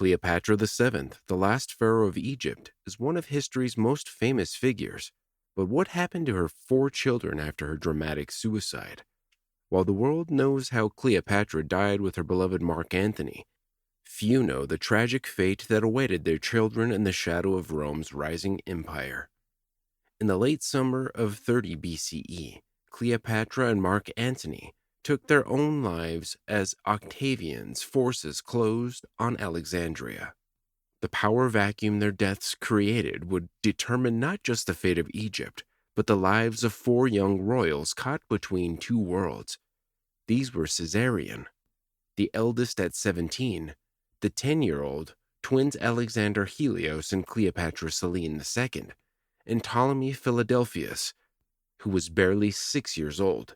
Cleopatra VII, the last pharaoh of Egypt, is one of history's most famous figures. But what happened to her four children after her dramatic suicide? While the world knows how Cleopatra died with her beloved Mark Antony, few know the tragic fate that awaited their children in the shadow of Rome's rising empire. In the late summer of 30 BCE, Cleopatra and Mark Antony took their own lives as Octavian's forces closed on Alexandria. The power vacuum their deaths created would determine not just the fate of Egypt, but the lives of four young royals caught between two worlds. These were Caesarion, the eldest at 17, the 10-year-old twins Alexander Helios and Cleopatra Selene II, and Ptolemy Philadelphus, who was barely 6 years old.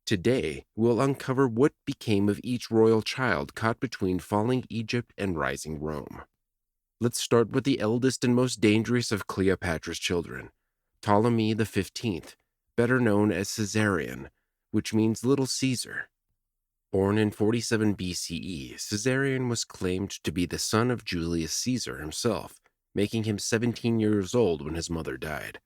Today, we'll uncover what became of each royal child caught between falling Egypt and rising Rome. Let's start with the eldest and most dangerous of Cleopatra's children, Ptolemy XV, better known as Caesarion, which means Little Caesar. Born in 47 BCE, Caesarion was claimed to be the son of Julius Caesar himself, making him 17 years old when his mother died.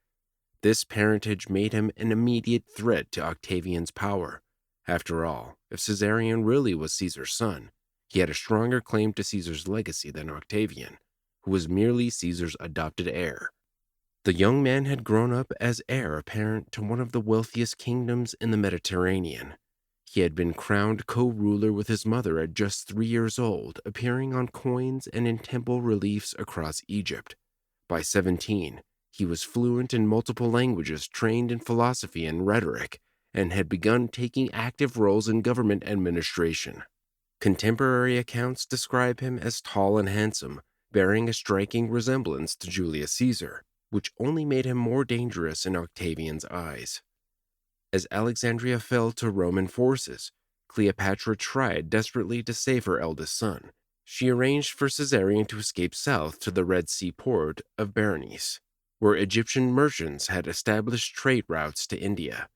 This parentage made him an immediate threat to Octavian's power. After all, if Caesarion really was Caesar's son, he had a stronger claim to Caesar's legacy than Octavian, who was merely Caesar's adopted heir. The young man had grown up as heir apparent to one of the wealthiest kingdoms in the Mediterranean. He had been crowned co-ruler with his mother at just 3 years old, appearing on coins and in temple reliefs across Egypt. By 17, he was fluent in multiple languages, trained in philosophy and rhetoric, and had begun taking active roles in government administration. Contemporary accounts describe him as tall and handsome, bearing a striking resemblance to Julius Caesar, which only made him more dangerous in Octavian's eyes. As Alexandria fell to Roman forces, Cleopatra tried desperately to save her eldest son. She arranged for Caesarion to escape south to the Red Sea port of Berenice, where Egyptian merchants had established trade routes to India.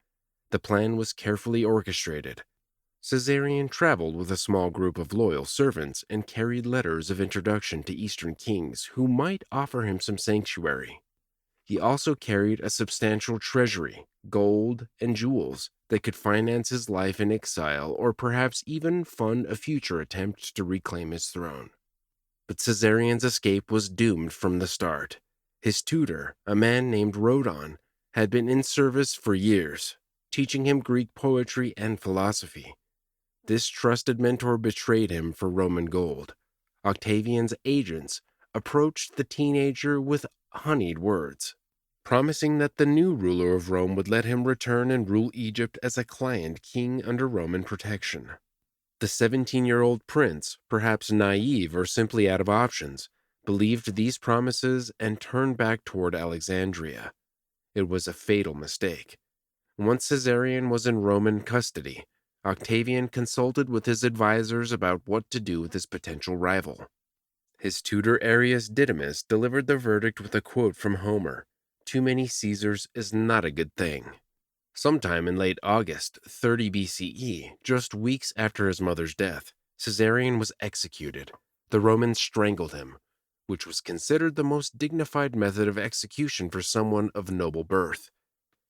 The plan was carefully orchestrated. Caesarion traveled with a small group of loyal servants and carried letters of introduction to Eastern kings who might offer him some sanctuary. He also carried a substantial treasury, gold, and jewels that could finance his life in exile or perhaps even fund a future attempt to reclaim his throne. But Caesarion's escape was doomed from the start. His tutor, a man named Rhodon, had been in service for years, teaching him Greek poetry and philosophy. This trusted mentor betrayed him for Roman gold. Octavian's agents approached the teenager with honeyed words, promising that the new ruler of Rome would let him return and rule Egypt as a client king under Roman protection. The 17-year-old prince, perhaps naive or simply out of options, believed these promises and turned back toward Alexandria. It was a fatal mistake. Once Caesarion was in Roman custody, Octavian consulted with his advisors about what to do with his potential rival. His tutor Arrius Didymus delivered the verdict with a quote from Homer: "Too many Caesars is not a good thing." Sometime in late August, 30 BCE, just weeks after his mother's death, Caesarion was executed. The Romans strangled him, which was considered the most dignified method of execution for someone of noble birth.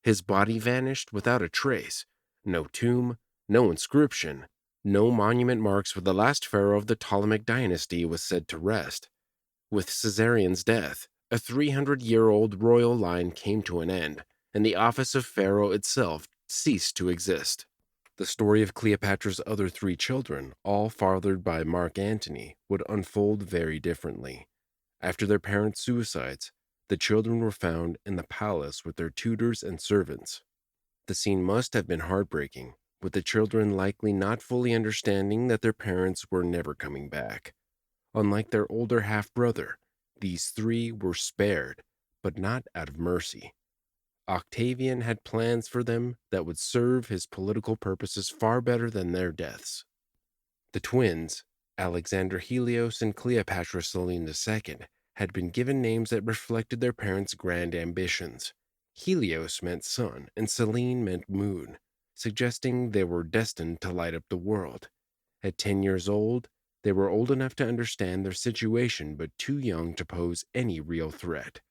His body vanished without a trace. No tomb, no inscription, no monument marks where the last pharaoh of the Ptolemaic dynasty was said to rest. With Caesarion's death, a 300-year-old royal line came to an end, and the office of pharaoh itself ceased to exist. The story of Cleopatra's other 3 children, all fathered by Mark Antony, would unfold very differently. After their parents' suicides, the children were found in the palace with their tutors and servants. The scene must have been heartbreaking, with the children likely not fully understanding that their parents were never coming back. Unlike their older half-brother, these 3 were spared, but not out of mercy. Octavian had plans for them that would serve his political purposes far better than their deaths. The twins, Alexander Helios and Cleopatra Selene II, had been given names that reflected their parents' grand ambitions. Helios meant sun, and Selene meant moon, suggesting they were destined to light up the world. At 10 years old, They were old enough to understand their situation, but too young to pose any real threat.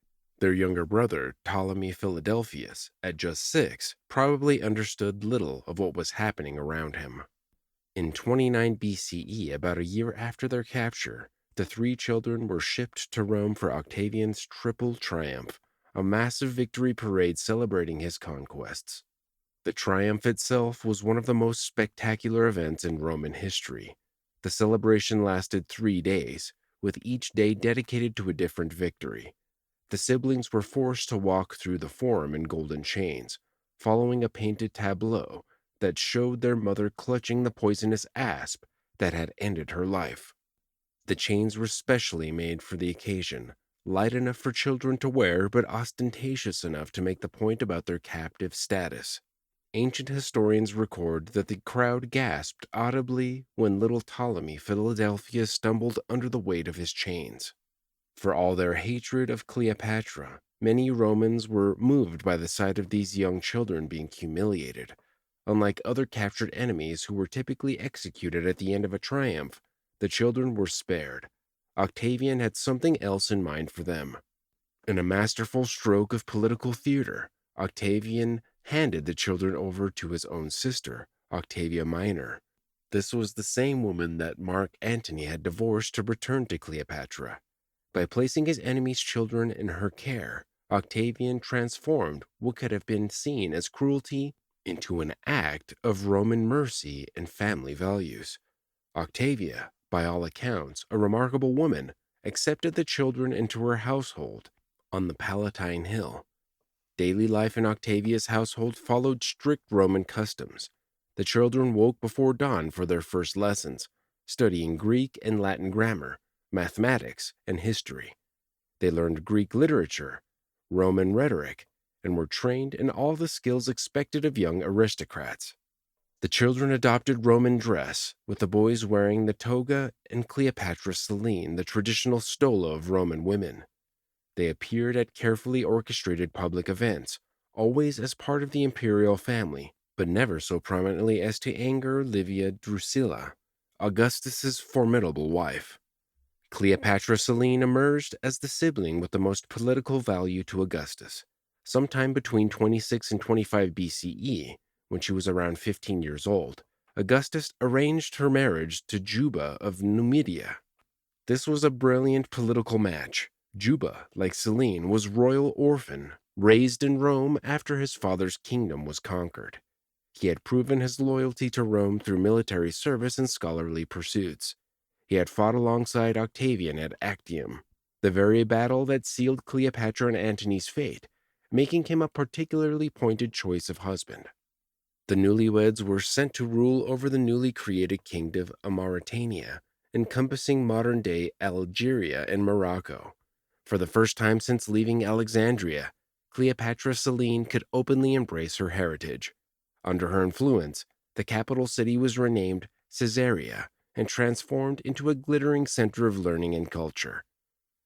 Their younger brother, Ptolemy Philadelphus, at just 6, probably understood little of what was happening around him. In 29 BCE, about a year after their capture, the three children were shipped to Rome for Octavian's Triple Triumph, a massive victory parade celebrating his conquests. The triumph itself was one of the most spectacular events in Roman history. The celebration lasted 3 days, with each day dedicated to a different victory. The siblings were forced to walk through the forum in golden chains, following a painted tableau that showed their mother clutching the poisonous asp that had ended her life. The chains were specially made for the occasion, light enough for children to wear but ostentatious enough to make the point about their captive status. Ancient historians record that the crowd gasped audibly when little Ptolemy Philadelphus stumbled under the weight of his chains. For all their hatred of Cleopatra, many Romans were moved by the sight of these young children being humiliated. Unlike other captured enemies who were typically executed at the end of a triumph, the children were spared. Octavian had something else in mind for them. In a masterful stroke of political theater, Octavian handed the children over to his own sister, Octavia Minor. This was the same woman that Mark Antony had divorced to return to Cleopatra. By placing his enemy's children in her care, Octavian transformed what could have been seen as cruelty into an act of Roman mercy and family values. Octavia, by all accounts, a remarkable woman, accepted the children into her household on the Palatine Hill. Daily life in Octavia's household followed strict Roman customs. The children woke before dawn for their first lessons, studying Greek and Latin grammar, mathematics, and history. They learned Greek literature, Roman rhetoric, and were trained in all the skills expected of young aristocrats. The children adopted Roman dress, with the boys wearing the toga and Cleopatra Selene, the traditional stola of Roman women. They appeared at carefully orchestrated public events, always as part of the imperial family, but never so prominently as to anger Livia Drusilla, Augustus's formidable wife. Cleopatra Selene emerged as the sibling with the most political value to Augustus. Sometime between 26 and 25 BCE, when she was around 15 years old, Augustus arranged her marriage to Juba of Numidia. This was a brilliant political match. Juba, like Selene, was royal orphan, raised in Rome after his father's kingdom was conquered. He had proven his loyalty to Rome through military service and scholarly pursuits. He had fought alongside Octavian at Actium, the very battle that sealed Cleopatra and Antony's fate, making him a particularly pointed choice of husband. The newlyweds were sent to rule over the newly created kingdom of Mauritania, encompassing modern-day Algeria and Morocco. For the first time since leaving Alexandria, Cleopatra Selene could openly embrace her heritage. Under her influence, the capital city was renamed Caesarea and transformed into a glittering center of learning and culture.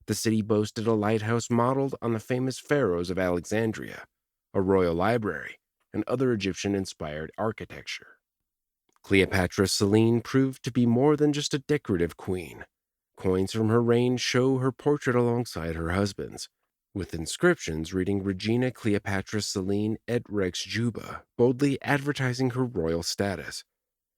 The city boasted a lighthouse modeled on the famous pharaohs of Alexandria, a royal library, and other Egyptian-inspired architecture. Cleopatra Selene proved to be more than just a decorative queen. Coins from her reign show her portrait alongside her husband's, with inscriptions reading Regina Cleopatra Selene et Rex Juba, boldly advertising her royal status.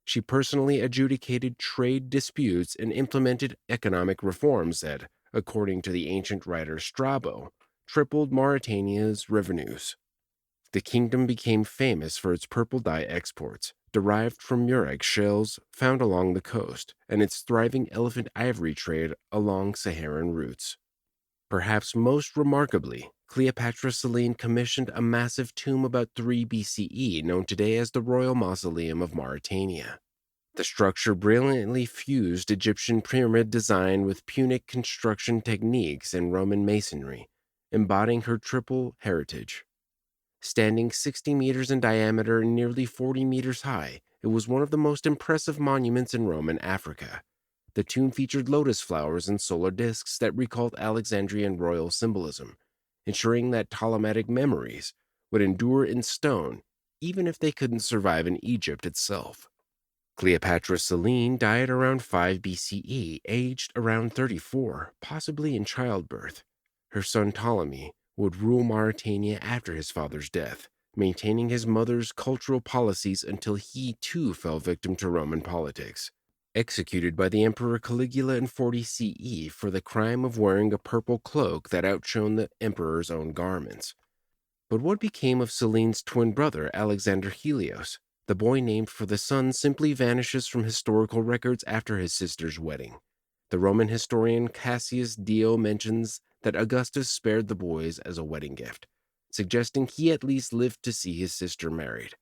She personally adjudicated trade disputes and implemented economic reforms that, according to the ancient writer Strabo, tripled Mauritania's revenues. The kingdom became famous for its purple dye exports, derived from murex shells found along the coast, and its thriving elephant ivory trade along Saharan routes. Perhaps most remarkably, Cleopatra Selene commissioned a massive tomb about 3 BCE known today as the Royal Mausoleum of Mauritania. The structure brilliantly fused Egyptian pyramid design with Punic construction techniques and Roman masonry, embodying her triple heritage. Standing 60 meters in diameter and nearly 40 meters high, it was one of the most impressive monuments in Roman Africa. The tomb featured lotus flowers and solar discs that recalled Alexandrian royal symbolism, ensuring that Ptolemaic memories would endure in stone even if they couldn't survive in Egypt itself. Cleopatra Selene died around 5 BCE, aged around 34, possibly in childbirth. Her son Ptolemy would rule Mauritania after his father's death, maintaining his mother's cultural policies until he too fell victim to Roman politics. Executed by the Emperor Caligula in 40 CE for the crime of wearing a purple cloak that outshone the emperor's own garments. But what became of Selene's twin brother, Alexander Helios? The boy named for the son simply vanishes from historical records after his sister's wedding. The Roman historian Cassius Dio mentions that Augustus spared the boys as a wedding gift, suggesting he at least lived to see his sister married.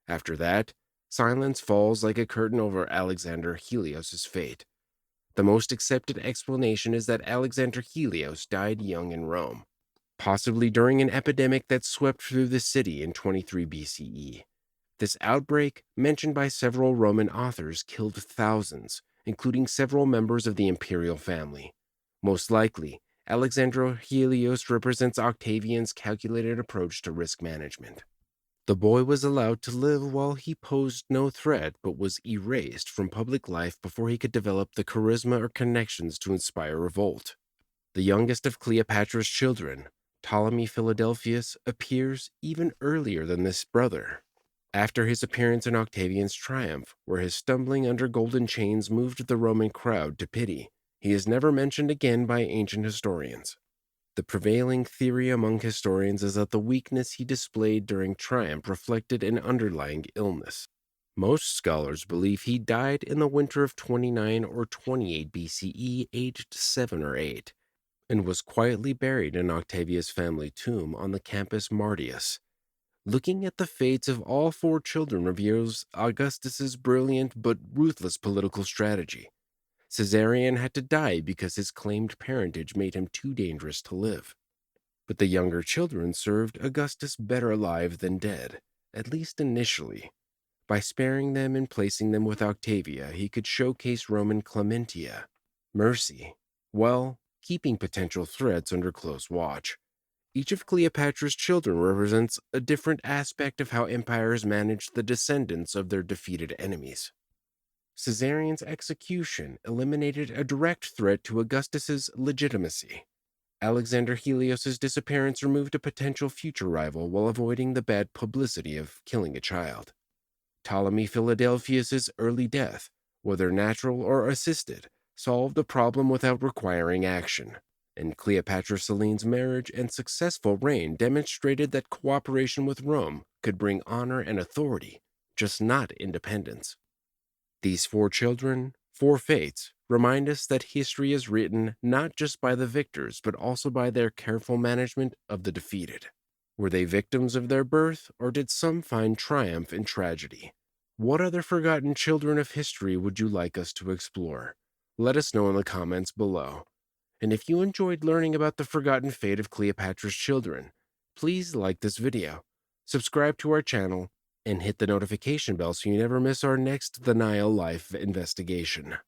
After that, silence falls like a curtain over Alexander Helios's fate. The most accepted explanation is that Alexander Helios died young in Rome, possibly during an epidemic that swept through the city in 23 BCE. This outbreak, mentioned by several Roman authors, killed thousands, including several members of the imperial family. Most likely, Alexander Helios represents Octavian's calculated approach to risk management. The boy was allowed to live while he posed no threat but was erased from public life before he could develop the charisma or connections to inspire revolt. The youngest of Cleopatra's children, Ptolemy Philadelphus, appears even earlier than this brother. After his appearance in Octavian's triumph, where his stumbling under golden chains moved the Roman crowd to pity, he is never mentioned again by ancient historians. The prevailing theory among historians is that the weakness he displayed during triumph reflected an underlying illness. Most scholars believe he died in the winter of 29 or 28 BCE, aged 7 or 8, and was quietly buried in Octavia's family tomb on the Campus Martius. Looking at the fates of all 4 children reveals Augustus's brilliant but ruthless political strategy. Caesarion had to die because his claimed parentage made him too dangerous to live. But the younger children served Augustus better alive than dead, at least initially. By sparing them and placing them with Octavia, he could showcase Roman clementia, mercy, while keeping potential threats under close watch. Each of Cleopatra's children represents a different aspect of how empires managed the descendants of their defeated enemies. Caesarion's execution eliminated a direct threat to Augustus's legitimacy. Alexander Helios's disappearance removed a potential future rival while avoiding the bad publicity of killing a child. Ptolemy Philadelphus's early death, whether natural or assisted, solved a problem without requiring action. And Cleopatra Selene's marriage and successful reign demonstrated that cooperation with Rome could bring honor and authority, just not independence. These 4 children, 4 fates, remind us that history is written not just by the victors, but also by their careful management of the defeated. Were they victims of their birth, or did some find triumph in tragedy? What other forgotten children of history would you like us to explore? Let us know in the comments below. And if you enjoyed learning about the forgotten fate of Cleopatra's children, please like this video, subscribe to our channel, and hit the notification bell so you never miss our next The Nile Life investigation.